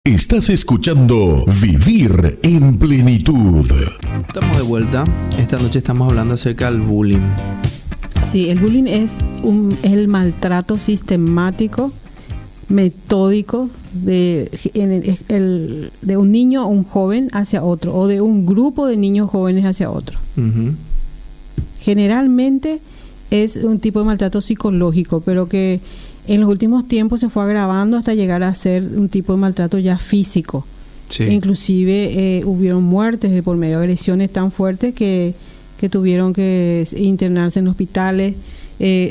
Estás escuchando Vivir en Plenitud. Estamos de vuelta. Esta noche estamos hablando acerca del bullying. Sí, el bullying es el maltrato sistemático, metódico de un niño o un joven hacia otro, o de un grupo de niños jóvenes hacia otro. Uh-huh. Generalmente es un tipo de maltrato psicológico, pero que en los últimos tiempos se fue agravando hasta llegar a ser un tipo de maltrato ya físico. Sí. Inclusive hubieron muertes de por medio de agresiones tan fuertes que tuvieron que internarse en hospitales,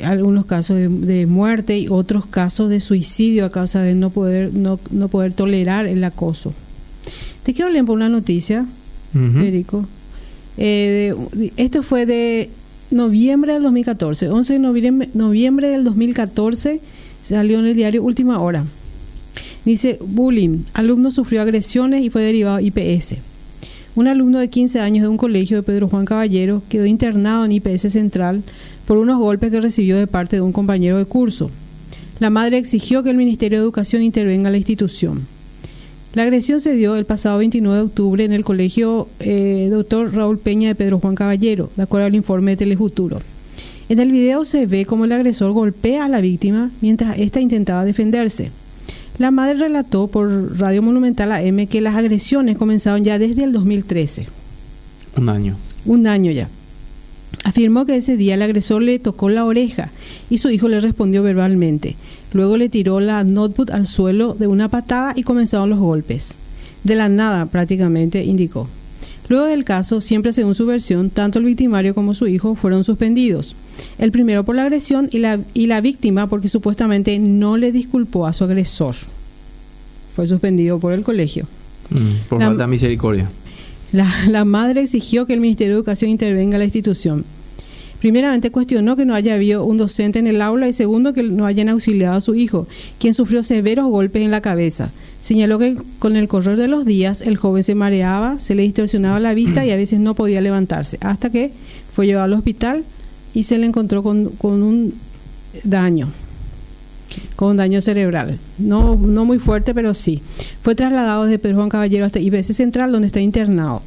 algunos casos de muerte y otros casos de suicidio a causa de no poder tolerar el acoso. Te quiero leer por una noticia, Federico. Esto fue de noviembre del 2014, 11 de noviembre del 2014, salió en el diario Última Hora. Dice: bullying, alumno sufrió agresiones y fue derivado a IPS. Un alumno de 15 años de un colegio de Pedro Juan Caballero quedó internado en IPS Central por unos golpes que recibió de parte de un compañero de curso. La madre exigió que el Ministerio de Educación intervenga en la institución. La agresión se dio el pasado 29 de octubre en el colegio Dr. Raúl Peña de Pedro Juan Caballero, de acuerdo al informe de Telefuturo. En el video se ve cómo el agresor golpea a la víctima mientras ésta intentaba defenderse. La madre relató por Radio Monumental AM que las agresiones comenzaron ya desde el 2013. Un año ya. Afirmó que ese día el agresor le tocó la oreja y su hijo le respondió verbalmente. Luego le tiró la notebook al suelo de una patada y comenzaron los golpes. De la nada, prácticamente, indicó. Luego del caso, siempre según su versión, tanto el victimario como su hijo fueron suspendidos. El primero por la agresión y la víctima porque supuestamente no le disculpó a su agresor. Fue suspendido por el colegio. Por falta de misericordia. La madre exigió que el Ministerio de Educación intervenga en la institución. Primeramente cuestionó que no haya habido un docente en el aula y segundo que no hayan auxiliado a su hijo, quien sufrió severos golpes en la cabeza. Señaló que con el correr de los días el joven se mareaba, se le distorsionaba la vista y a veces no podía levantarse, hasta que fue llevado al hospital y se le encontró con un daño cerebral. No muy fuerte, pero sí. Fue trasladado desde Pedro Juan Caballero hasta IPS Central, donde está internado.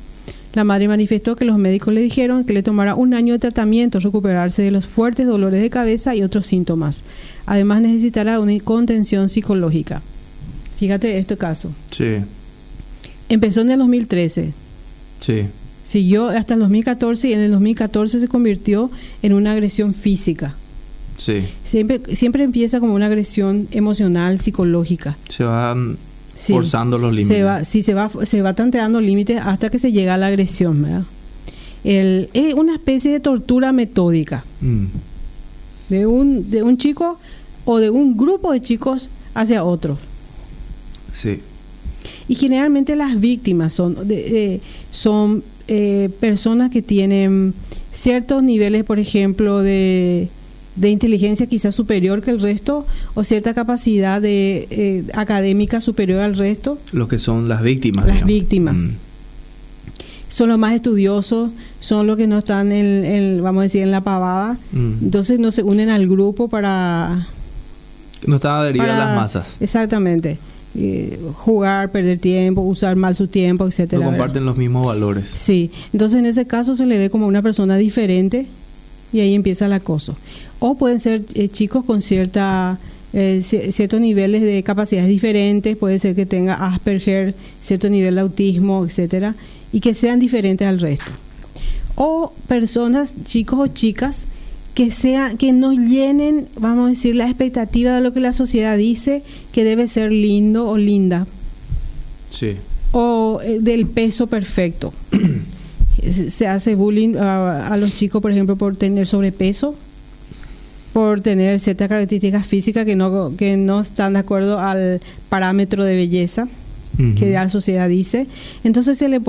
La madre manifestó que los médicos le dijeron que le tomara un año de tratamiento recuperarse de los fuertes dolores de cabeza y otros síntomas. Además necesitará una contención psicológica. Fíjate este caso. Sí. Empezó en el 2013. Sí. Siguió hasta el 2014 y en el 2014 se convirtió en una agresión física. Sí. Siempre empieza como una agresión emocional, psicológica. Se van forzando los límites. Se va tanteando límites hasta que se llega a la agresión, ¿verdad? Es una especie de tortura metódica de un chico o de un grupo de chicos hacia otro. Sí. Y generalmente las víctimas son personas que tienen ciertos niveles, por ejemplo, de inteligencia quizás superior que el resto o cierta capacidad académica superior al resto. Lo que son las víctimas. Las víctimas. Son los más estudiosos, son los que no están vamos a decir, en la pavada. Entonces no se unen al grupo para... No están adheridos a las masas. Exactamente. Jugar, perder tiempo, usar mal su tiempo, etcétera. No comparten los mismos valores. Sí. Entonces en ese caso se le ve como una persona diferente y ahí empieza el acoso. O pueden ser chicos con ciertos niveles de capacidades diferentes, puede ser que tenga Asperger, cierto nivel de autismo, etcétera, y que sean diferentes al resto. O personas, chicos o chicas, que nos llenen, vamos a decir, la expectativa de lo que la sociedad dice que debe ser lindo o linda. Sí. O del peso perfecto. Se hace bullying a los chicos, por ejemplo, por tener sobrepeso, por tener ciertas características físicas que no están de acuerdo al parámetro de belleza que la sociedad dice. Entonces se le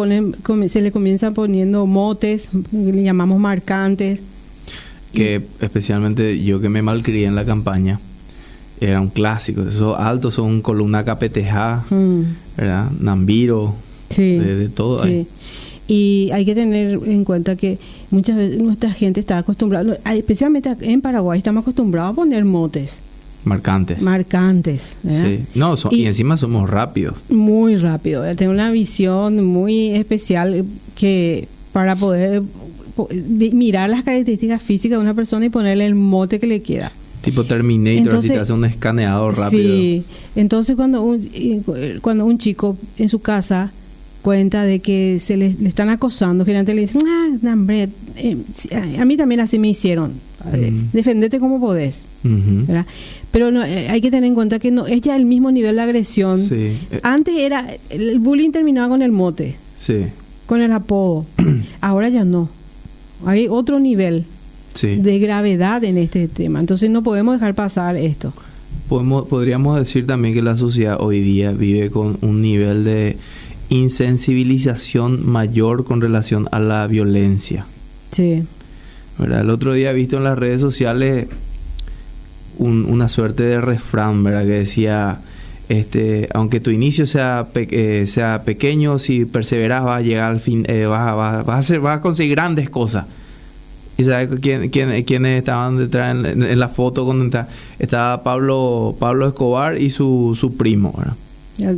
comienzan poniendo motes, le llamamos marcantes. Que especialmente yo que me malcrié en la campaña, era un clásico. Esos altos son columna KPTJ, ¿verdad? Nambiro, sí, de todo. Sí. Ahí. Y hay que tener en cuenta que muchas veces nuestra gente está acostumbrada, especialmente en Paraguay, estamos acostumbrados a poner motes. marcantes. marcantes, ¿verdad? Sí. No, y encima somos rápidos. Muy rápido, ¿verdad? Tengo una visión muy especial que para poder mirar las características físicas de una persona y ponerle el mote que le queda. Tipo Terminator, Entonces, si te hace un escaneador rápido. Sí, entonces cuando un chico en su casa cuenta de que le están acosando, generalmente le dicen, no, hombre, a mí también así me hicieron. Defendete como podés. ¿Verdad? Pero no, hay que tener en cuenta que no es ya el mismo nivel de agresión. Sí. Antes el bullying terminaba con el mote, Sí. con el apodo. Ahora ya no. Hay otro nivel de gravedad en este tema. Entonces no podemos dejar pasar esto. Podríamos decir también que la sociedad hoy día vive con un nivel de insensibilización mayor con relación a la violencia. Sí. ¿Verdad? El otro día he visto en las redes sociales una suerte de refrán, ¿verdad? Que decía, aunque tu inicio sea pequeño, si perseveras vas a llegar al fin, vas a conseguir grandes cosas. ¿Y sabes quiénes estaban detrás en la foto? Cuando estaba Pablo Escobar y su primo, ¿verdad?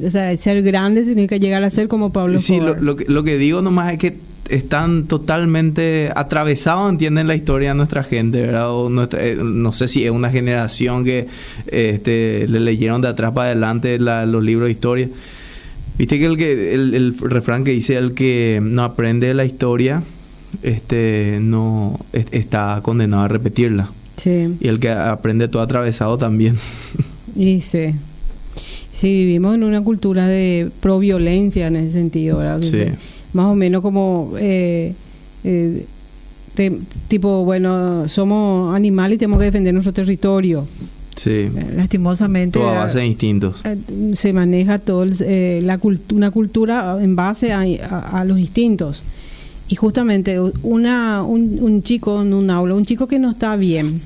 O sea, ser grande significa llegar a ser como Pablo Escobar. Sí, lo que digo nomás es que están totalmente atravesados, entienden la historia de nuestra gente, ¿verdad? O no sé si es una generación que le leyeron de atrás para adelante los libros de historia. Viste que el refrán que dice, el que no aprende la historia no está condenado a repetirla. Sí. Y el que aprende todo atravesado también. Y sí. Sí, vivimos en una cultura de pro-violencia en ese sentido, ¿verdad? Sí. Más o menos como tipo, bueno, somos animales y tenemos que defender nuestro territorio. Sí. Lastimosamente todo a base de instintos. Se maneja todo una cultura en base a los instintos. Y justamente un chico en un aula, un chico que no está bien,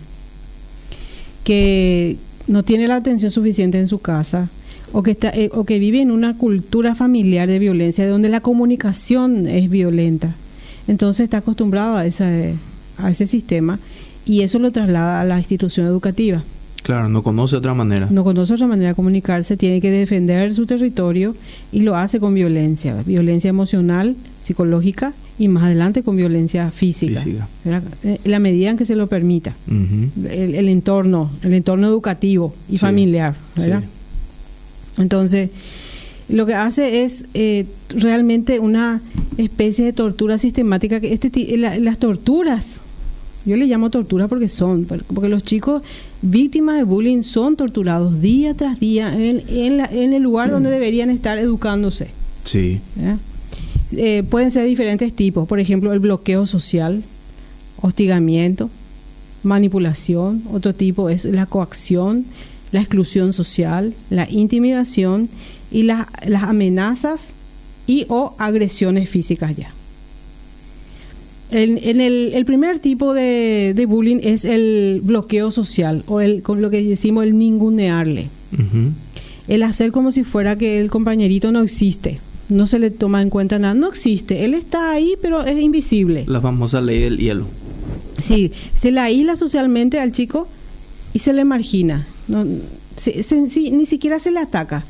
que no tiene la atención suficiente en su casa, o que vive en una cultura familiar de violencia, donde la comunicación es violenta, entonces está acostumbrado a ese sistema, y eso lo traslada a la institución educativa. Claro, no conoce otra manera. No conoce otra manera de comunicarse, tiene que defender su territorio y lo hace con violencia emocional, psicológica y más adelante con violencia física. En la medida en que se lo permita. Uh-huh. El entorno educativo y familiar, ¿verdad? Sí. Entonces, lo que hace es realmente una especie de tortura sistemática. Las torturas, yo le llamo tortura porque los chicos víctimas de bullying son torturados día tras día en el lugar donde deberían estar educándose. Sí. Pueden ser diferentes tipos, por ejemplo, el bloqueo social, hostigamiento, manipulación. Otro tipo es la coacción, la exclusión social, la intimidación y las amenazas o agresiones físicas ya. El primer tipo de bullying es el bloqueo social, o con lo que decimos el ningunearle. Uh-huh. El hacer como si fuera que el compañerito no existe, no se le toma en cuenta nada, no existe, él está ahí pero es invisible. La famosa ley del hielo. Sí, se le aísla socialmente al chico y se le margina, ni siquiera se le ataca,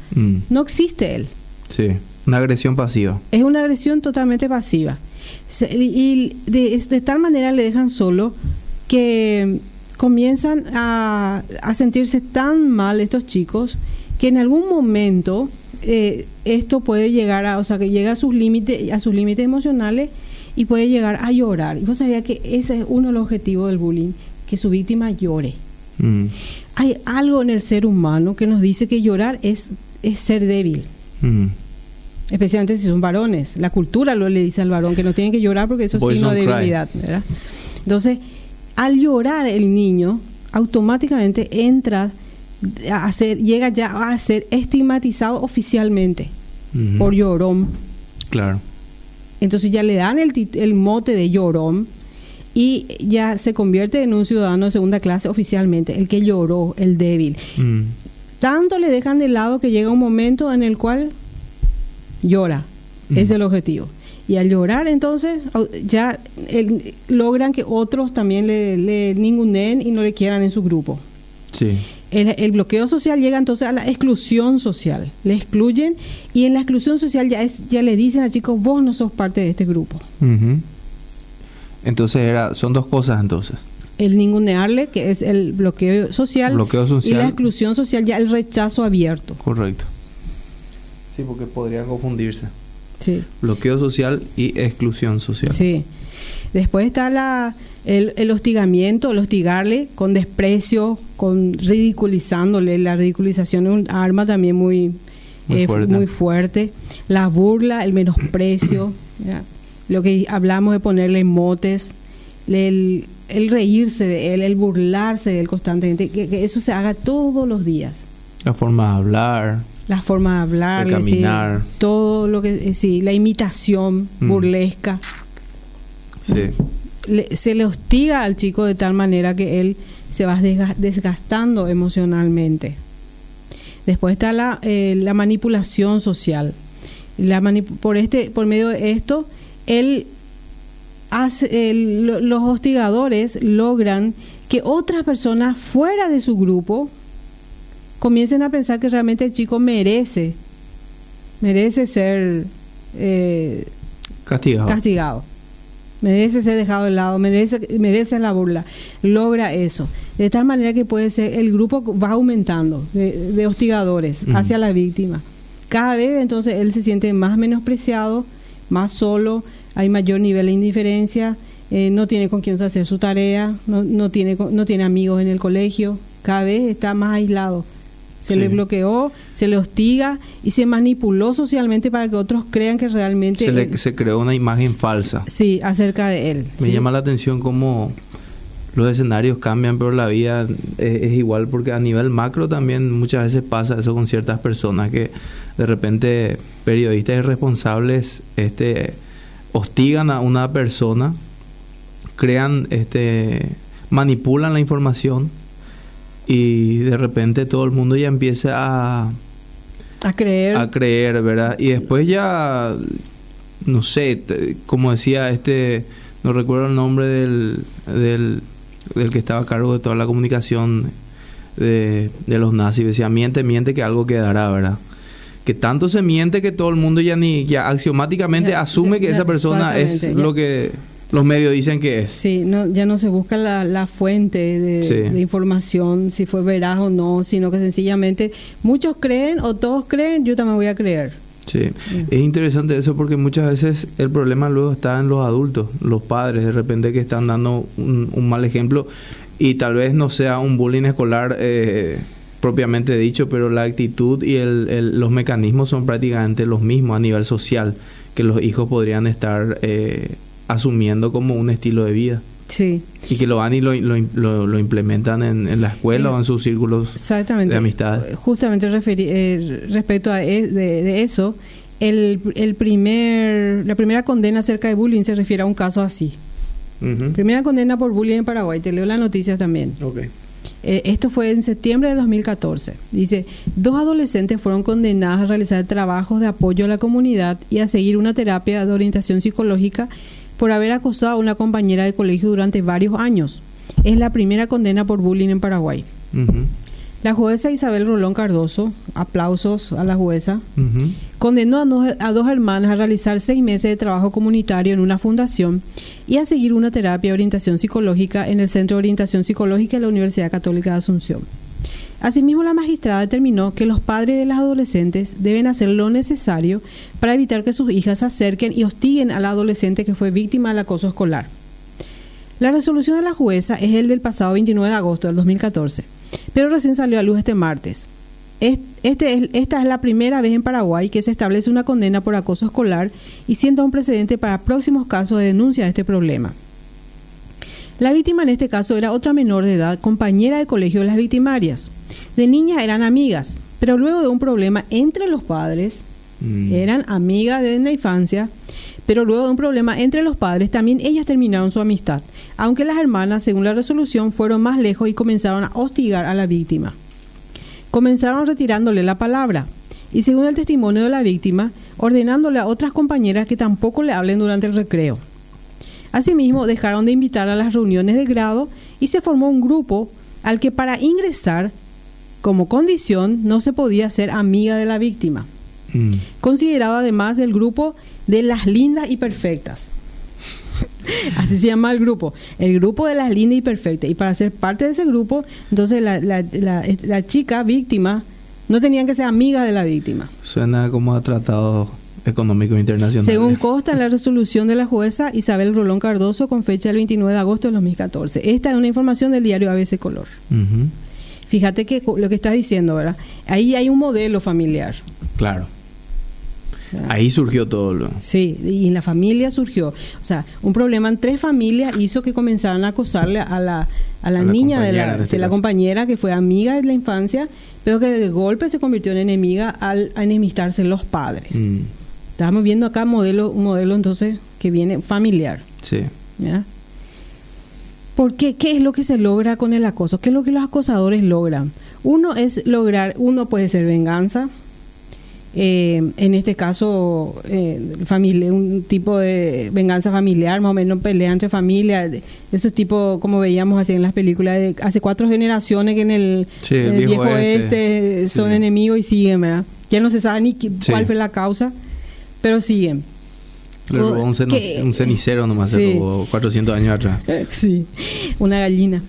no existe él. Sí, una agresión pasiva. Es una agresión totalmente pasiva. Y de tal manera le dejan solo que comienzan a sentirse tan mal estos chicos que en algún momento esto puede llegar que llega a sus límites emocionales y puede llegar a llorar. Y vos sabías que ese es uno de los objetivos del bullying, que su víctima llore. Hay algo en el ser humano que nos dice que llorar es ser débil. Especialmente si son varones. La cultura le dice al varón que no tienen que llorar porque eso es signo de debilidad, ¿verdad? Entonces, al llorar el niño, automáticamente llega ya a ser estigmatizado oficialmente por llorón. Claro. Entonces ya le dan el mote de llorón y ya se convierte en un ciudadano de segunda clase oficialmente, el que lloró, el débil. Tanto le dejan de lado que llega un momento en el cual llora. Es el objetivo. Y al llorar, entonces, ya logran que otros también le ninguneen y no le quieran en su grupo. Sí. El bloqueo social llega entonces a la exclusión social. Le excluyen y en la exclusión social ya le dicen al chico, vos no sos parte de este grupo. Ujú. Entonces son dos cosas entonces. El ningunearle, que es el bloqueo social, y la exclusión social, ya el rechazo abierto. Correcto. Sí, porque podrían confundirse. Sí. Bloqueo social y exclusión social. Sí. Después está el hostigamiento, el hostigarle con desprecio, con ridiculizándole. La ridiculización es un arma también muy fuerte. La burla, el menosprecio, ¿ya? Lo que hablamos de ponerle motes, el reírse de él, el burlarse de él constantemente, que eso se haga todos los días. La forma de hablar. La forma de hablar, de caminar. Sí, todo lo que, sí, la imitación burlesca. Sí. Se le hostiga al chico de tal manera que él se va desgastando emocionalmente. Después está la manipulación social. Por medio de esto, los hostigadores logran que otras personas fuera de su grupo comiencen a pensar que realmente el chico merece ser castigado, merece ser dejado de lado, merece la burla. Logra eso, de tal manera que puede ser, el grupo va aumentando de hostigadores hacia la víctima. Cada vez entonces él se siente más menospreciado, más solo, hay mayor nivel de indiferencia, no tiene con quién hacer su tarea, no tiene amigos en el colegio, cada vez está más aislado. Se le bloqueó, se le hostiga y se manipuló socialmente para que otros crean que realmente... Se creó una imagen falsa. Sí, acerca de él. Me llama la atención cómo los escenarios cambian, pero la vida es igual, porque a nivel macro también muchas veces pasa eso con ciertas personas que de repente periodistas irresponsables hostigan a una persona, manipulan la información y de repente todo el mundo ya empieza a creer, ¿verdad? Y después ya, no sé, como decía no recuerdo el nombre del que estaba a cargo de toda la comunicación de los nazis, decía, miente que algo quedará, ¿verdad? Que tanto se miente que todo el mundo ya axiomáticamente asume que esa persona es lo que los medios dicen que es. Sí, ya no se busca la fuente de información, si fue veraz o no, sino que sencillamente muchos creen o todos creen, yo también voy a creer. Sí, es interesante eso porque muchas veces el problema luego está en los adultos, los padres de repente que están dando un mal ejemplo y tal vez no sea un bullying escolar propiamente dicho, pero la actitud y los mecanismos son prácticamente los mismos a nivel social que los hijos podrían estar asumiendo como un estilo de vida. Sí. Y que lo van y lo implementan en la escuela o en sus círculos de amistad. Justamente respecto de eso, la primera condena acerca de bullying se refiere a un caso así. Uh-huh. Primera condena por bullying en Paraguay. Te leo la noticia también. Okay. Esto fue en septiembre de 2014. Dice, 2 adolescentes fueron condenados a realizar trabajos de apoyo a la comunidad y a seguir una terapia de orientación psicológica por haber acosado a una compañera de colegio durante varios años. Es la primera condena por bullying en Paraguay. Uh-huh. La jueza Isabel Rolón Cardoso, aplausos a la jueza, uh-huh, condenó a 2 hermanas a realizar 6 meses de trabajo comunitario en una fundación y a seguir una terapia de orientación psicológica en el Centro de Orientación Psicológica de la Universidad Católica de Asunción. Asimismo, la magistrada determinó que los padres de las adolescentes deben hacer lo necesario para evitar que sus hijas se acerquen y hostiguen a la adolescente que fue víctima del acoso escolar. La resolución de la jueza es el del pasado 29 de agosto del 2014, pero recién salió a luz este martes. Esta es la primera vez en Paraguay que se establece una condena por acoso escolar y sienta un precedente para próximos casos de denuncia de este problema. La víctima en este caso era otra menor de edad, compañera de colegio de las victimarias. De niñas eran amigas, pero luego de un problema entre los padres, eran amigas desde la infancia, pero luego de un problema entre los padres también ellas terminaron su amistad, aunque las hermanas, según la resolución, fueron más lejos y comenzaron a hostigar a la víctima. Comenzaron retirándole la palabra y, según el testimonio de la víctima, ordenándole a otras compañeras que tampoco le hablen durante el recreo. Asimismo, dejaron de invitar a las reuniones de grado y se formó un grupo al que para ingresar como condición, no se podía ser amiga de la víctima. Considerado además del grupo de las lindas y perfectas. Así se llama el grupo de las lindas y perfectas. Y para ser parte de ese grupo, entonces la chica víctima no tenían que ser amigas de la víctima. Suena como a tratado económico internacional. Según consta en la resolución de la jueza Isabel Rolón Cardoso con fecha del 29 de agosto de 2014. Esta es una información del diario ABC Color. Fíjate que lo que estás diciendo, ¿verdad? Ahí hay un modelo familiar. Claro. Ahí surgió todo. Sí, y en la familia surgió. O sea, un problema en 3 familias hizo que comenzaran a acosarle a la niña de la compañera que fue amiga de la infancia, pero que de golpe se convirtió en enemiga al enemistarse los padres. Estamos viendo acá un modelo entonces que viene familiar. Sí. ¿Ya? ¿Por qué? ¿Qué es lo que se logra con el acoso? ¿Qué es lo que los acosadores logran? Uno puede ser venganza. En este caso, un tipo de venganza familiar, más o menos pelea entre familias, esos tipos como veíamos así en las películas de hace 4 generaciones que en el viejo oeste son enemigos y siguen, ¿verdad? Ya no se sabe ni cuál fue la causa, pero siguen. Le robó un cenicero nomás, se robó 400 años atrás. Sí, una gallina.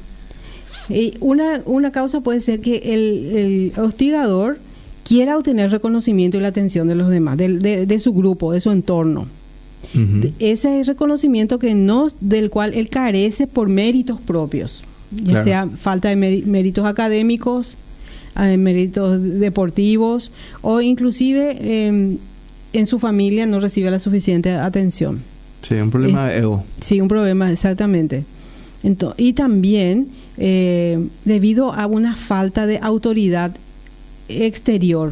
Una causa puede ser que el hostigador quiera obtener reconocimiento y la atención de los demás, de su grupo, de su entorno. Ese es reconocimiento del cual él carece por méritos propios, ya sea falta de méritos académicos, méritos deportivos, o inclusive en su familia no recibe la suficiente atención. Sí, un problema de ego. Sí, un problema, exactamente. Y también debido a una falta de autoridad exterior.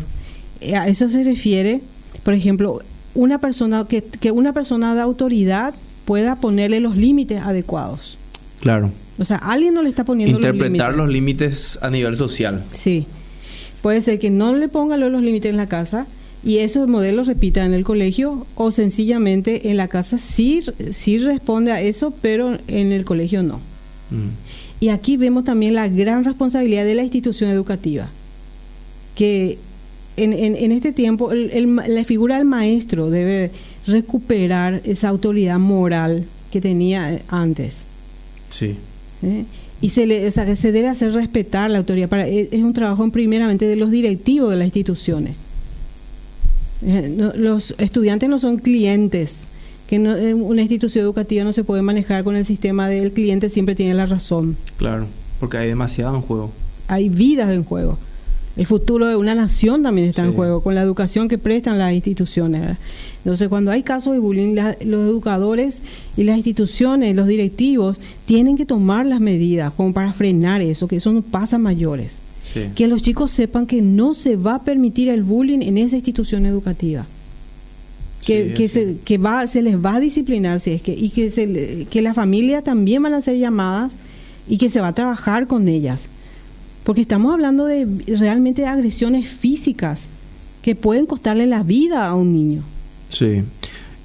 A eso se refiere, por ejemplo, una persona que una persona de autoridad pueda ponerle los límites adecuados. Claro. O sea, alguien no le está poniendo interpretar los límites a nivel social. Sí. Puede ser que no le ponga los límites en la casa y esos modelos repitan en el colegio, o sencillamente en la casa sí responde a eso, pero en el colegio no. Y aquí vemos también la gran responsabilidad de la institución educativa, que en este tiempo la figura del maestro debe recuperar esa autoridad moral que tenía antes. Sí. Y que se debe hacer respetar la autoridad. Es un trabajo primeramente de los directivos de las instituciones. Los estudiantes no son clientes, una institución educativa no se puede manejar con el sistema del cliente siempre tiene la razón. Claro, porque hay demasiado en juego. Hay vidas en juego. El futuro de una nación también está en juego, con la educación que prestan las instituciones, ¿verdad? Entonces, cuando hay casos de bullying, los educadores y las instituciones, los directivos, tienen que tomar las medidas como para frenar eso, que eso no pasa a mayores. Sí. Que los chicos sepan que no se va a permitir el bullying en esa institución educativa. Se les va a disciplinar que las familias también van a ser llamadas y que se va a trabajar con ellas. Porque estamos hablando realmente de agresiones físicas que pueden costarle la vida a un niño. Sí,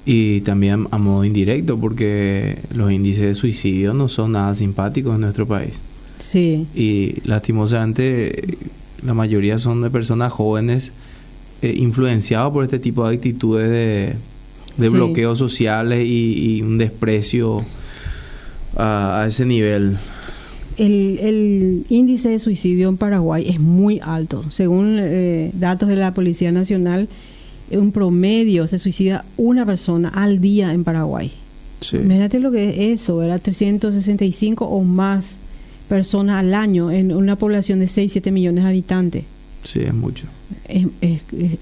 y también a modo indirecto, porque los índices de suicidio no son nada simpáticos en nuestro país. Sí. Y lastimosamente la mayoría son de personas jóvenes influenciados por este tipo de actitudes de bloqueos sociales y un desprecio a ese nivel. El índice de suicidio en Paraguay es muy alto. Según datos de la Policía Nacional, un promedio se suicida una persona al día en Paraguay. Sí. Imagínate lo que es eso, ¿verdad? 365 o más personas al año en una población de 6-7 millones de habitantes. Sí, es mucho. Es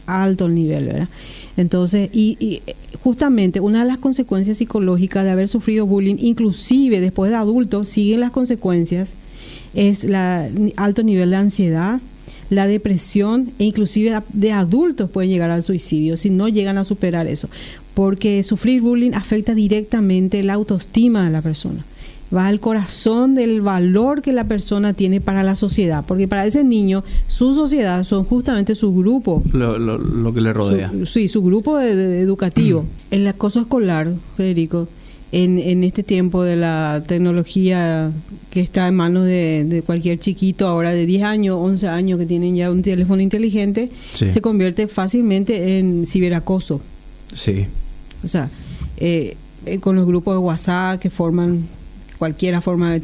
alto el nivel, ¿verdad? Entonces, y justamente una de las consecuencias psicológicas de haber sufrido bullying, inclusive después de adultos, siguen las consecuencias, es alto nivel de ansiedad, la depresión, e inclusive de adultos pueden llegar al suicidio si no llegan a superar eso, porque sufrir bullying afecta directamente la autoestima de la persona. Va al corazón del valor que la persona tiene para la sociedad, porque para ese niño su sociedad son justamente su grupo, lo que le rodea. Su grupo educativo. El acoso escolar, Federico, en este tiempo de la tecnología que está en manos de cualquier chiquito ahora de 10 años, 11 años que tienen ya un teléfono inteligente, Sí. se convierte fácilmente en ciberacoso. Sí. O sea, con los grupos de WhatsApp que forman cualquiera forma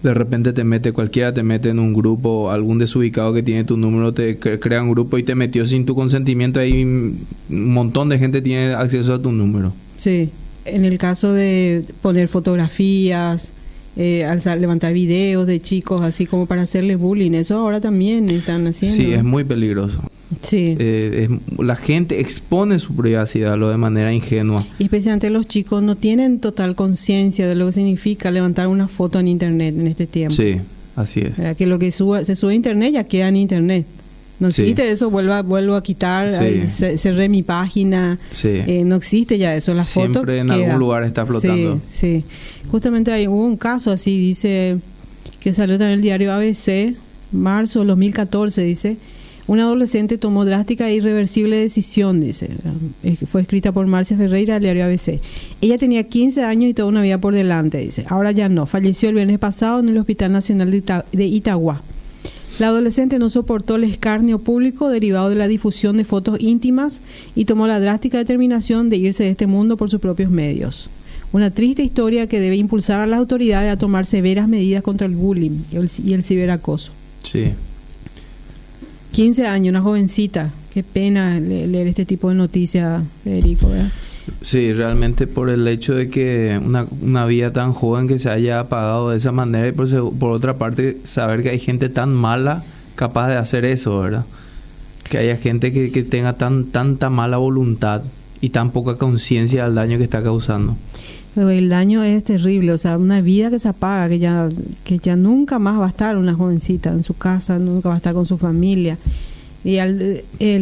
De repente cualquiera te mete en un grupo, algún desubicado que tiene tu número, te crea un grupo y te metió sin tu consentimiento. Ahí un montón de gente tiene acceso a tu número. Sí. En el caso de poner fotografías, levantar videos de chicos así como para hacerles bullying, eso ahora también están haciendo. Sí, es muy peligroso. Sí. La gente expone su privacidad de manera ingenua. Y especialmente los chicos no tienen total conciencia de lo que significa levantar una foto en internet en este tiempo. Sí, así es. ¿Verdad? Que lo que se sube a internet ya queda en internet. No Sí. existe eso, vuelvo a quitar, Sí. cerré mi página. Sí. No existe ya eso, la foto Siempre en queda. algún lugar está flotando. Sí, sí. Justamente hubo un caso así, dice, que salió también en el diario ABC, marzo del 2014, dice, un adolescente tomó drástica e irreversible decisión, dice. Fue escrita por Marcia Ferreira del diario ABC. Ella tenía 15 años y toda una vida por delante, dice. Ahora ya no. Falleció el viernes pasado en el Hospital Nacional de Itagua. La adolescente no soportó el escarnio público derivado de la difusión de fotos íntimas y tomó la drástica determinación de irse de este mundo por sus propios medios. Una triste historia que debe impulsar a las autoridades a tomar severas medidas contra el bullying y el ciberacoso. Sí. 15 años, una jovencita. Qué pena leer este tipo de noticias, Federico, ¿verdad? Sí, realmente por el hecho de que una vida tan joven que se haya apagado de esa manera y por otra parte saber que hay gente tan mala capaz de hacer eso, ¿verdad? Que haya gente que tenga tanta mala voluntad y tan poca conciencia del daño que está causando. Pero el daño es terrible, o sea, una vida que se apaga, que ya nunca más va a estar una jovencita en su casa, nunca va a estar con su familia. Y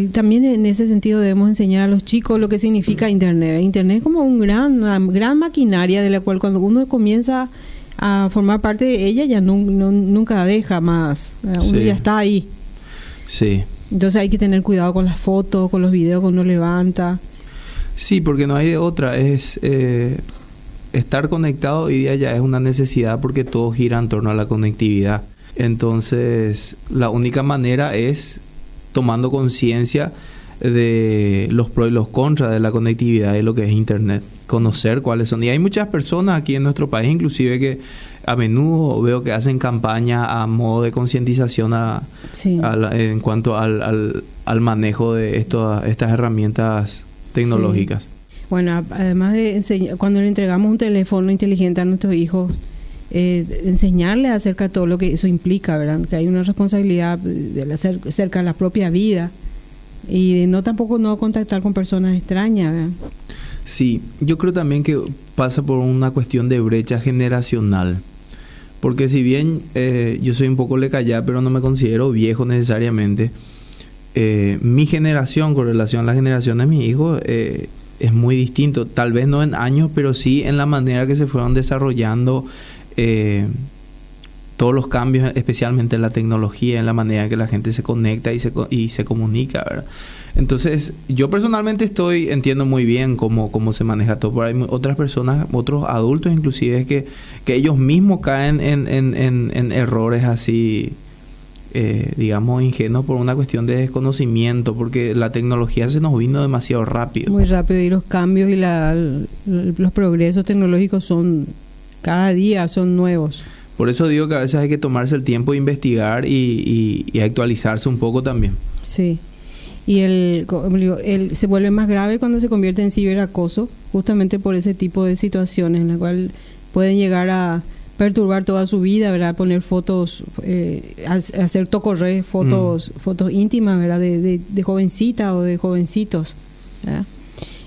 también en ese sentido debemos enseñar a los chicos lo que significa Internet. Internet es como una gran maquinaria de la cual cuando uno comienza a formar parte de ella ya nunca deja más. Uno Sí. ya está ahí. Sí. Entonces hay que tener cuidado con las fotos, con los videos que uno levanta. Sí, porque no hay de otra. Es estar conectado hoy día ya es una necesidad porque todo gira en torno a la conectividad. Entonces, la única manera es tomando conciencia de los pros y los contras de la conectividad y lo que es Internet. Conocer cuáles son. Y hay muchas personas aquí en nuestro país, inclusive, que a menudo veo que hacen campaña a modo de concientización Sí. en cuanto al manejo de estas herramientas tecnológicas. Sí. Bueno, además de cuando le entregamos un teléfono inteligente a nuestros hijos, enseñarles acerca de todo lo que eso implica, ¿verdad? Que hay una responsabilidad acerca de la propia vida y tampoco no contactar con personas extrañas, ¿verdad? Sí, yo creo también que pasa por una cuestión de brecha generacional. Porque si bien yo soy un poco lecayá, pero no me considero viejo necesariamente, mi generación con relación a la generación de mis hijos es muy distinto. Tal vez no en años, pero sí en la manera que se fueron desarrollando todos los cambios, especialmente en la tecnología, en la manera que la gente se conecta y se comunica, ¿verdad? Entonces, yo personalmente entiendo muy bien cómo se maneja todo, pero hay otras personas, otros adultos inclusive, que ellos mismos caen en errores así, digamos, ingenuos por una cuestión de desconocimiento, porque la tecnología se nos vino demasiado rápido. Muy rápido, y los cambios y los progresos tecnológicos cada día son nuevos. Por eso digo que a veces hay que tomarse el tiempo de investigar y actualizarse un poco también. Sí. Y se vuelve más grave cuando se convierte en ciberacoso, justamente por ese tipo de situaciones en las cuales pueden llegar a perturbar toda su vida, ¿verdad? Poner fotos, hacer tocorre, fotos íntimas, ¿verdad? De jovencitas o de jovencitos, ¿verdad?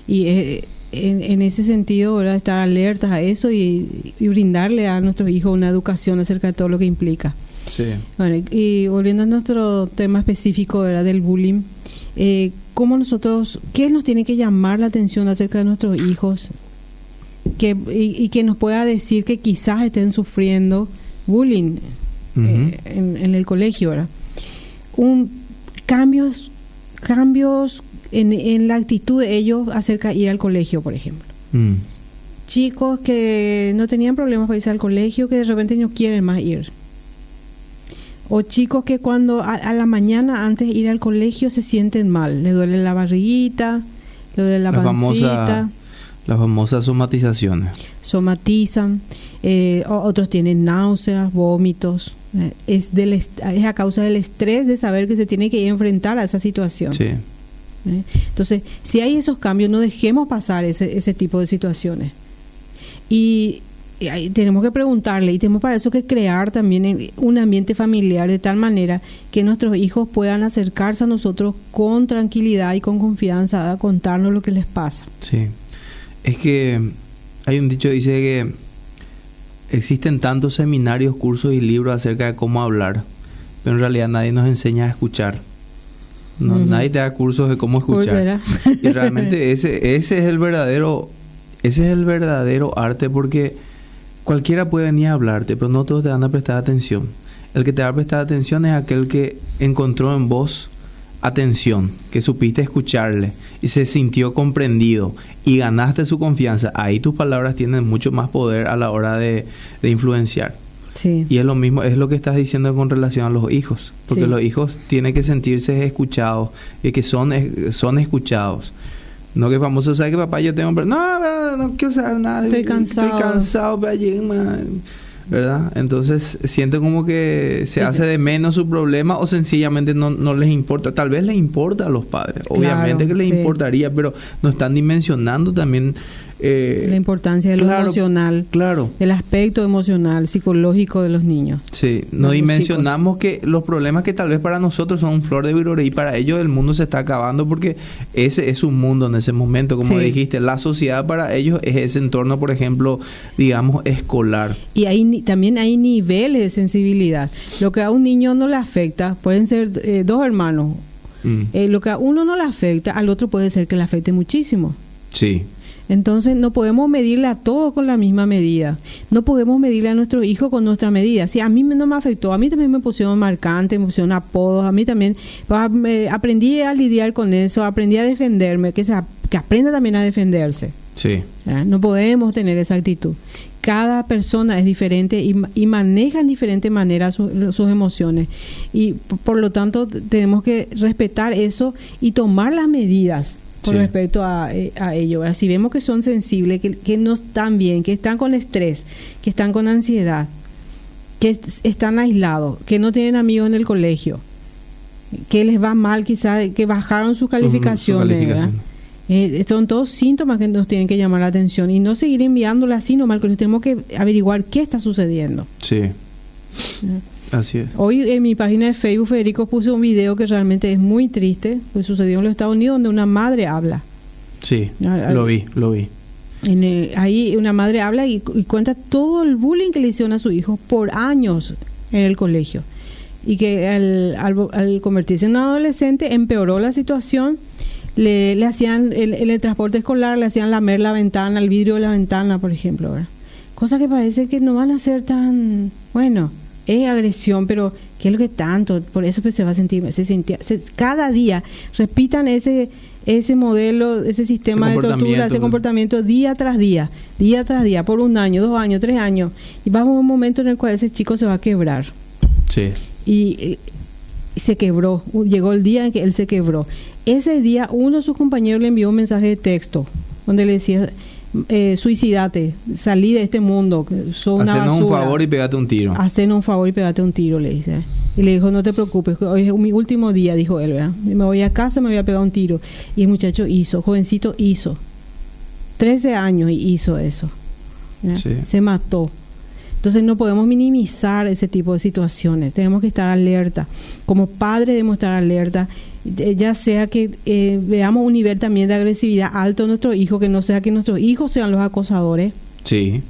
Y en ese sentido, ¿verdad? Estar alertas a eso y brindarle a nuestros hijos una educación acerca de todo lo que implica. Sí. Bueno, y volviendo a nuestro tema específico, ¿verdad? Del bullying, ¿qué nos tiene que llamar la atención acerca de nuestros hijos y que nos pueda decir que quizás estén sufriendo bullying en el colegio, ¿verdad? Cambios en la actitud de ellos acerca de ir al colegio, por ejemplo. chicos que no tenían problemas para irse al colegio, que de repente no quieren más ir. O chicos que cuando a la mañana antes de ir al colegio se sienten mal, le duele la barriguita, le duele la pancita. Las famosas somatizaciones. Somatizan, otros tienen náuseas, vómitos. Es a causa del estrés de saber que se tiene que enfrentar a esa situación. Sí. Entonces, si hay esos cambios, no dejemos pasar ese tipo de situaciones. Y ahí tenemos que preguntarle, y tenemos para eso que crear también un ambiente familiar de tal manera que nuestros hijos puedan acercarse a nosotros con tranquilidad y con confianza a contarnos lo que les pasa. Sí. Es que hay un dicho que dice que existen tantos seminarios, cursos y libros acerca de cómo hablar, pero en realidad nadie nos enseña a escuchar. No, nadie te da cursos de cómo escuchar. Y realmente ese es el verdadero arte, porque cualquiera puede venir a hablarte, pero no todos te van a prestar atención. El que te va a prestar atención es aquel que encontró en vos atención, que supiste escucharle y se sintió comprendido y ganaste su confianza. Ahí tus palabras tienen mucho más poder a la hora de influenciar. Sí. Y es lo mismo, es lo que estás diciendo con relación a los hijos, porque sí. Los hijos tienen que sentirse escuchados y que son escuchados. No que famoso, ¿sabes que papá yo tengo? No quiero saber nada. Estoy cansado para llegar, ¿verdad? Entonces sienten como que se hace de menos su problema, o sencillamente no les importa. Tal vez les importa a los padres, obviamente que les importaría, pero no están dimensionando también la importancia de lo emocional, el aspecto emocional, psicológico de los niños. Sí, no dimensionamos que los problemas que tal vez para nosotros son un flor de virore y para ellos el mundo se está acabando, porque ese es su mundo en ese momento, como dijiste, la sociedad para ellos es ese entorno, por ejemplo, digamos, escolar. Y ahí también hay niveles de sensibilidad. Lo que a un niño no le afecta, pueden ser dos hermanos. Lo que a uno no le afecta, al otro puede ser que le afecte muchísimo. Sí. Entonces no podemos medirle a todo con la misma medida. No podemos medirle a nuestro hijo con nuestra medida. Si a mí no me afectó, a mí también me pusieron marcantes, me pusieron apodos, a mí también aprendí a lidiar con eso, aprendí a defenderme, que aprenda también a defenderse. Sí. No podemos tener esa actitud. Cada persona es diferente y maneja en diferente manera sus emociones. Y por lo tanto tenemos que respetar eso y tomar las medidas con respecto a ello. ¿Verdad? Si vemos que son sensibles, que no están bien, que están con estrés, que están con ansiedad, que están aislados, que no tienen amigos en el colegio, que les va mal, quizás que bajaron sus calificaciones. Son todos síntomas que nos tienen que llamar la atención y no seguir enviándola así nomás, que tenemos que averiguar qué está sucediendo. Sí. Así es. Hoy en mi página de Facebook, Federico, puse un video que realmente es muy triste, pues sucedió en los Estados Unidos, donde una madre habla. Sí, lo vi. Ahí una madre habla y cuenta todo el bullying que le hicieron a su hijo por años en el colegio. Y que al convertirse en un adolescente empeoró la situación. Le hacían, en el transporte escolar, le hacían lamer la ventana, el vidrio de la ventana, por ejemplo, ¿verdad? Cosas que parece que no van a ser tan... Bueno, es agresión, pero ¿qué es lo que tanto? Por eso pues se va a sentir... cada día repitan ese modelo, ese sistema de tortura, ese comportamiento día tras día, por 1 año, 2 años, 3 años. Y vamos a un momento en el cual ese chico se va a quebrar. Sí. Y se quebró. Llegó el día en que él se quebró. Ese día uno de sus compañeros le envió un mensaje de texto donde le decía... suicídate, salí de este mundo, sos una basura. Hacenos un favor y pégate un tiro. Hacenos un favor y pégate un tiro, le dice. Y le dijo, no te preocupes, hoy es mi último día, dijo él, ¿verdad? Me voy a casa, me voy a pegar un tiro. Y el muchacho jovencito hizo. 13 años y hizo eso. Sí. Se mató. Entonces no podemos minimizar ese tipo de situaciones. Tenemos que estar alerta. Como padres debemos estar alerta. Ya sea que veamos un nivel también de agresividad alto en nuestros hijos, que no sea que nuestros hijos sean los acosadores. Sí,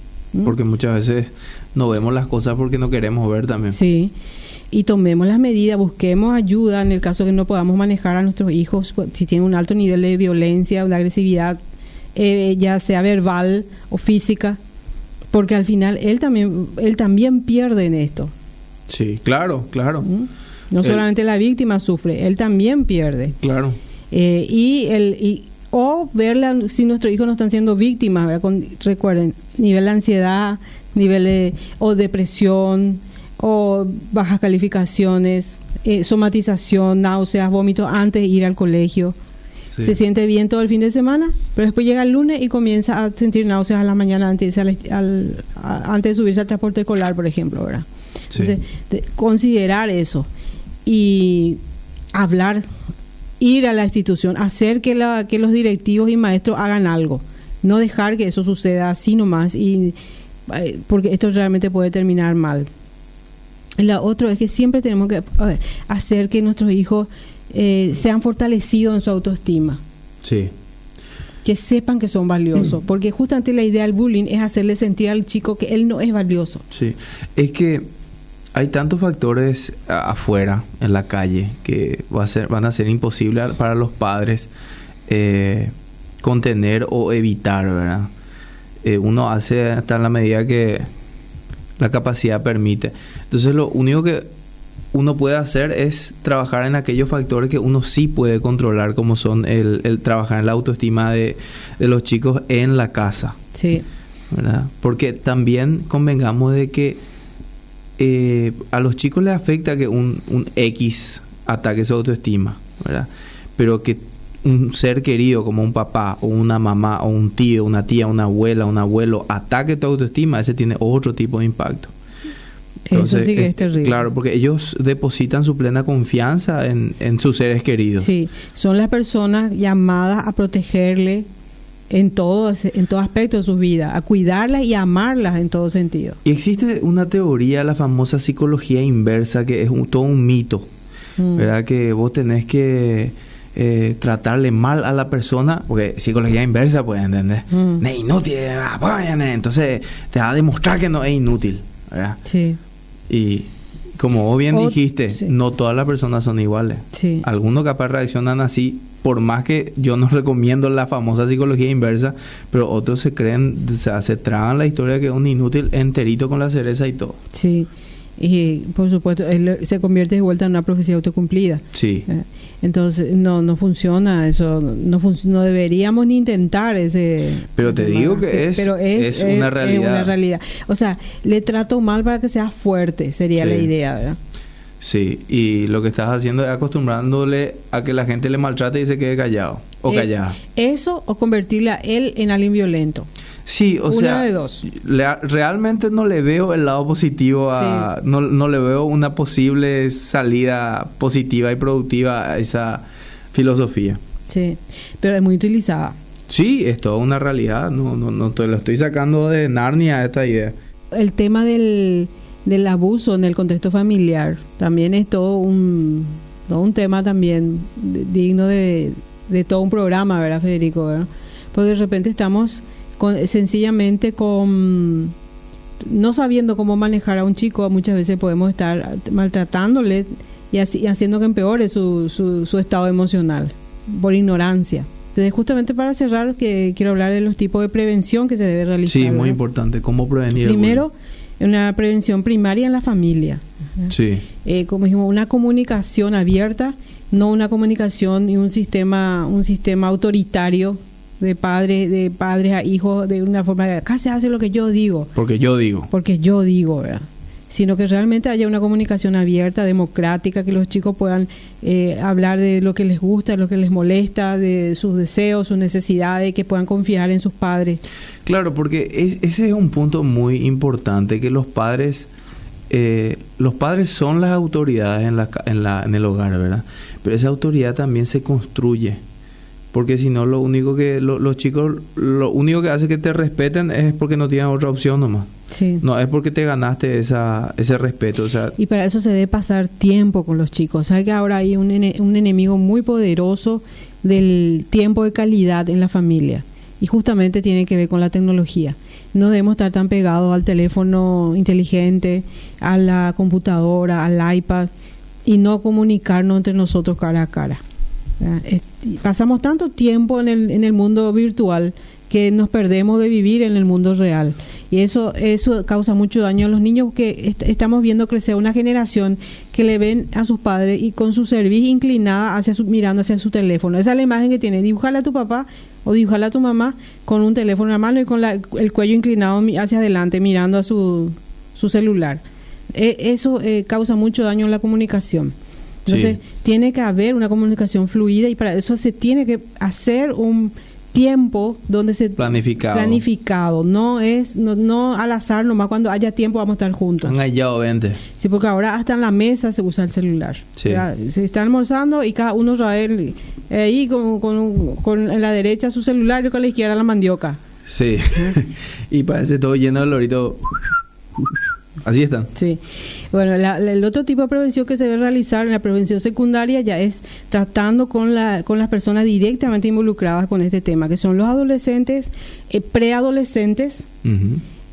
porque muchas veces no vemos las cosas porque no queremos ver también. Sí, y tomemos las medidas, busquemos ayuda en el caso que no podamos manejar a nuestros hijos, si tienen un alto nivel de violencia o de agresividad, ya sea verbal o física, porque al final él también pierde en esto. Sí, claro. No solamente la víctima sufre, él también pierde. Claro. Y o verla si nuestros hijos no están siendo víctimas, ¿verdad? Recuerden, nivel de ansiedad, o depresión, o bajas calificaciones, somatización, náuseas, vómitos antes de ir al colegio. Sí. Se siente bien todo el fin de semana, pero después llega el lunes y comienza a sentir náuseas a la mañana antes de subirse al transporte escolar, por ejemplo, ¿verdad? Sí. Entonces, considerar eso y hablar, ir a la institución, hacer que los directivos y maestros hagan algo, no dejar que eso suceda así nomás, porque esto realmente puede terminar mal. La otra es que siempre tenemos que hacer que nuestros hijos sean fortalecidos en su autoestima. Sí. Que sepan que son valiosos, porque justamente la idea del bullying es hacerle sentir al chico que él no es valioso. Sí, es que hay tantos factores afuera, en la calle, que van a ser imposibles para los padres contener o evitar, ¿verdad? Uno hace hasta en la medida que la capacidad permite. Entonces lo único que uno puede hacer es trabajar en aquellos factores que uno sí puede controlar, como son el trabajar en la autoestima de los chicos en la casa. Sí. ¿Verdad? Porque también convengamos de que a los chicos les afecta que un X ataque su autoestima, ¿verdad? Pero que un ser querido como un papá o una mamá o un tío, una tía, una abuela, un abuelo ataque tu autoestima, ese tiene otro tipo de impacto. Entonces, eso sí que es terrible. Claro, porque ellos depositan su plena confianza en sus seres queridos. Sí, son las personas llamadas a protegerle en todo aspecto de su vida, a cuidarlas y a amarlas en todo sentido. Y existe una teoría, la famosa psicología inversa, que es todo un mito, ¿verdad? Que vos tenés que tratarle mal a la persona, porque psicología inversa, pues, ¿entendés? Es inútil, entonces te va a demostrar que no es inútil, ¿verdad? Sí. Y como vos bien dijiste, sí, no todas las personas son iguales. Sí. Algunos capaz reaccionan así, por más que yo no recomiendo la famosa psicología inversa, pero otros se tragan la historia que es un inútil enterito con la cereza y todo. Sí. Y por supuesto, él se convierte de vuelta en una profecía autocumplida. Sí. Entonces, no funciona eso. No deberíamos ni intentar ese... Pero te digo que es una realidad. Es una realidad. O sea, le trato mal para que sea fuerte, sería la idea, ¿verdad? Sí, y lo que estás haciendo es acostumbrándole a que la gente le maltrate y se quede callado o callada. Eso o convertirle a él en alguien violento. Sí, o sea, una de dos. Realmente no le veo el lado positivo no le veo una posible salida positiva y productiva a esa filosofía. Sí, pero es muy utilizada. Sí, es toda una realidad, no te lo estoy sacando de Narnia esta idea. El tema del abuso en el contexto familiar también es todo un tema también digno de todo un programa, ¿verdad, Federico? ¿Verdad? Porque de repente estamos sencillamente no sabiendo cómo manejar a un chico, muchas veces podemos estar maltratándole y haciendo que empeore su estado emocional por ignorancia. Entonces, justamente para cerrar, que quiero hablar de los tipos de prevención que se debe realizar. Sí, muy importante. ¿Cómo prevenir? Primero, una prevención primaria en la familia. Sí. Como dijimos, una comunicación abierta, no una comunicación y un sistema autoritario de padres a hijos de una forma de acá se hace lo que yo digo. Porque yo digo, ¿verdad? Sino que realmente haya una comunicación abierta, democrática, que los chicos puedan hablar de lo que les gusta, lo que les molesta, de sus deseos, sus necesidades, que puedan confiar en sus padres. Claro, porque ese es un punto muy importante, que los padres son las autoridades en el hogar, ¿verdad? Pero esa autoridad también se construye. Porque si no, lo único que los chicos, lo único que hace que te respeten es porque no tienen otra opción nomás. Sí. No es porque te ganaste ese respeto. O sea, y para eso se debe pasar tiempo con los chicos. ¿Sabes que ahora hay un enemigo muy poderoso del tiempo de calidad en la familia? Y justamente tiene que ver con la tecnología. No debemos estar tan pegados al teléfono inteligente, a la computadora, al iPad, y no comunicarnos entre nosotros cara a cara. Pasamos tanto tiempo en el mundo virtual que nos perdemos de vivir en el mundo real. Y eso causa mucho daño a los niños, porque estamos viendo crecer una generación que le ven a sus padres y con su cerviz inclinada mirando hacia su teléfono. Esa es la imagen que tiene. Dibújala a tu papá o dibújala a tu mamá con un teléfono en la mano y con el cuello inclinado hacia adelante mirando a su celular. Eso causa mucho daño en la comunicación. Entonces, tiene que haber una comunicación fluida, y para eso se tiene que hacer un tiempo donde se planificado, no al azar, nomás cuando haya tiempo vamos a estar juntos. Vente. Sí, porque ahora hasta en la mesa se usa el celular. Sí. Se está almorzando y cada uno trae ahí con en la derecha su celular y con la izquierda la mandioca. Sí. Y parece todo lleno de lorito. Así están. Sí. Bueno, el otro tipo de prevención que se debe realizar en la prevención secundaria ya es tratando con las personas directamente involucradas con este tema, que son los adolescentes, preadolescentes,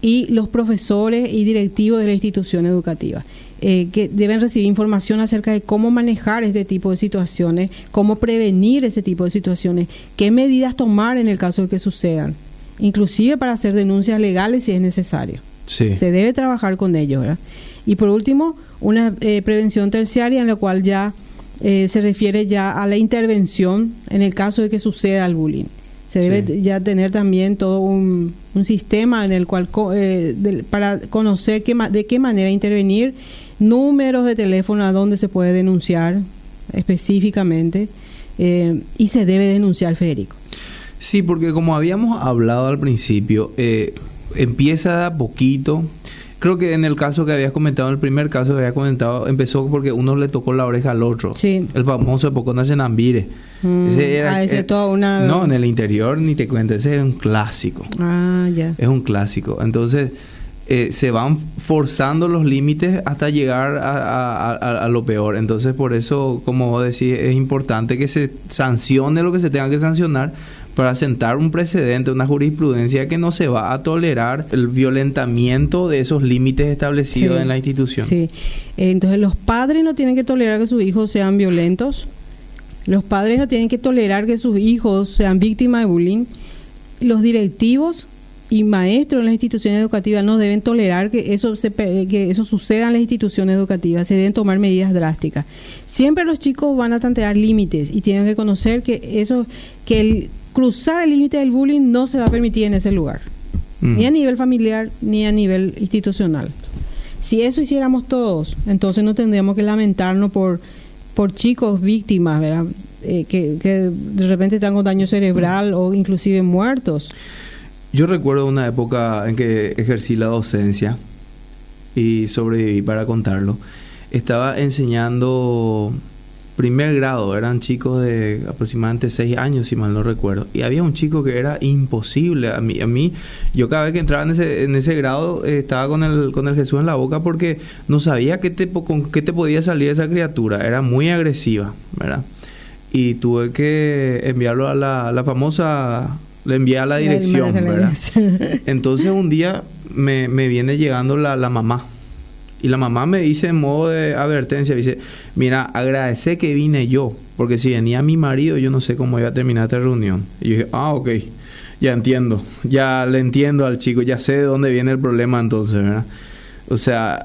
y los profesores y directivos de la institución educativa, que deben recibir información acerca de cómo manejar este tipo de situaciones, cómo prevenir ese tipo de situaciones, qué medidas tomar en el caso de que sucedan, inclusive para hacer denuncias legales si es necesario. Sí. Se debe trabajar con ellos, ¿verdad? Y por último, una prevención terciaria en la cual ya se refiere ya a la intervención en el caso de que suceda el bullying. Se debe ya tener también todo un sistema en el cual para conocer de qué manera intervenir, números de teléfono a donde se puede denunciar específicamente, y se debe denunciar, Federico. Sí, porque como habíamos hablado al principio, empieza de a poquito. Creo que en el caso que habías comentado, en el primer caso que habías comentado, empezó porque uno le tocó la oreja al otro. Sí. El famoso Pocona Cenambire. Ese toda una... No, en el interior ni te cuento, ese es un clásico. Ya. Es un clásico. Entonces, se van forzando los límites hasta llegar a lo peor. Entonces, por eso, como vos decís, es importante que se sancione lo que se tenga que sancionar, para sentar un precedente, una jurisprudencia que no se va a tolerar el violentamiento de esos límites establecidos en la institución. Sí. Entonces, los padres no tienen que tolerar que sus hijos sean violentos. Los padres no tienen que tolerar que sus hijos sean víctimas de bullying. Los directivos y maestros en las instituciones educativas no deben tolerar que eso suceda en las instituciones educativas. Se deben tomar medidas drásticas. Siempre los chicos van a tantear límites y tienen que conocer que cruzar el límite del bullying no se va a permitir en ese lugar, ni a nivel familiar ni a nivel institucional. Si eso hiciéramos todos, entonces no tendríamos que lamentarnos por chicos víctimas, ¿verdad? Que de repente están con daño cerebral o inclusive muertos. Yo recuerdo una época en que ejercí la docencia y sobreviví para contarlo. Estaba enseñando primer grado, eran chicos de aproximadamente 6 años, si mal no recuerdo, y había un chico que era imposible. A mí yo cada vez que entraba en ese grado estaba con el Jesús en la boca, porque no sabía con qué te podía salir esa criatura. Era muy agresiva, ¿verdad? Y tuve que enviarlo a la famosa, le envié a la dirección, ¿verdad? Entonces un día me viene llegando la mamá. Y la mamá me dice en modo de advertencia, dice, mira, agradece que vine yo, porque si venía mi marido, yo no sé cómo iba a terminar esta reunión. Y yo dije, ok, ya entiendo, ya le entiendo al chico, ya sé de dónde viene el problema entonces, ¿verdad? O sea,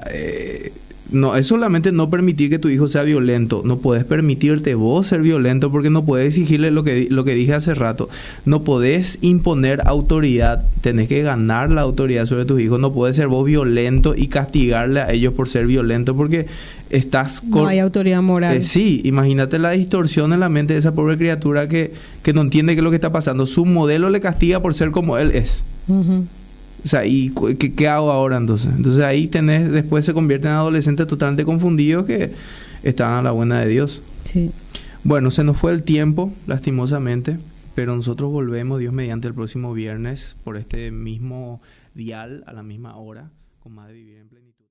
no es solamente no permitir que tu hijo sea violento, no podés permitirte vos ser violento, porque no podés exigirle lo que dije hace rato, no podés imponer autoridad, tenés que ganar la autoridad sobre tus hijos, no podés ser vos violento y castigarle a ellos por ser violento, porque no hay autoridad moral. Sí, imagínate la distorsión en la mente de esa pobre criatura que no entiende qué es lo que está pasando. Su modelo le castiga por ser como él es. O sea, ¿y qué hago ahora entonces? Entonces ahí después se convierten en adolescentes totalmente confundidos que están a la buena de Dios. Sí. Bueno, se nos fue el tiempo, lastimosamente, pero nosotros volvemos, Dios mediante, el próximo viernes por este mismo dial, a la misma hora, con más de Vivir en Plenitud.